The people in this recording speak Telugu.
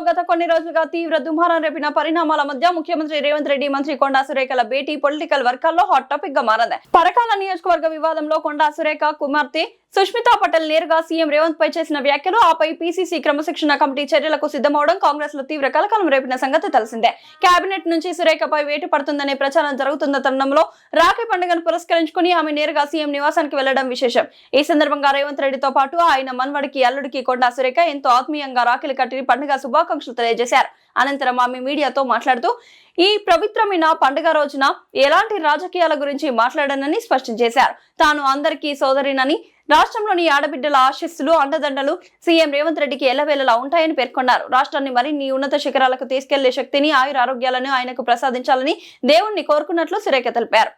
గత కొన్ని రోజులుగా తీవ్ర దుమారం రేపిన పరిణామాల మధ్య ముఖ్యమంత్రి రేవంత్ రెడ్డి మంత్రి కొండా సురేఖల భేటీ పొలిటికల్ వర్గాల్లో హాట్ టాపిక్ గా మారింది. పరకాల నియోజకవర్గ వివాదంలో కొండా సురేఖ కుమార్తె సుష్మితా పటేల్ నేరుగా సీఎం రేవంత్ పై చేసిన వ్యాఖ్యలు, ఆపై పీసీసీ క్రమశిక్షణ కమిటీ చర్యలకు సిద్ధమవడం కాంగ్రెస్ లో తీవ్ర కలకలం రేపిన సంగతి తెలిసిందే. కేబినెట్ నుంచి సురేఖపై వేటు పడుతుందనే ప్రచారం జరుగుతున్న తరుణంలో రాఖీ పండుగను పురస్కరించుకుని ఆమె నేరుగా సీఎం నివాసానికి వెళ్లడం విశేషం. ఈ సందర్భంగా రేవంత్ రెడ్డితో పాటు ఆయన మన్వడికి అల్లుడికి కొండా సురేఖ ఎంతో ఆత్మీయంగా రాఖీలు కట్టి పండుగ శుభాకాంక్షలు తెలియజేశారు. అనంతరం ఆమె మీడియాతో మాట్లాడుతూ ఈ పవిత్రమైన పండుగ రోజున ఎలాంటి రాజకీయాల గురించి మాట్లాడనని స్పష్టం చేశారు. తాను అందరికీ సోదరినని, రాష్ట్రంలోని ఆడబిడ్డల ఆశీస్సులు అండదండలు సీఎం రేవంత్ రెడ్డికి ఎల్లవేళలా ఉంటాయని పేర్కొన్నారు. రాష్ట్రాన్ని మరిన్ని ఉన్నత శిఖరాలకు తీసుకెళ్లే శక్తిని, ఆయుర ఆరోగ్యాలను ఆయనకు ప్రసాదించాలని దేవుణ్ణి కోరుకున్నట్లు సురేఖ తెలిపారు.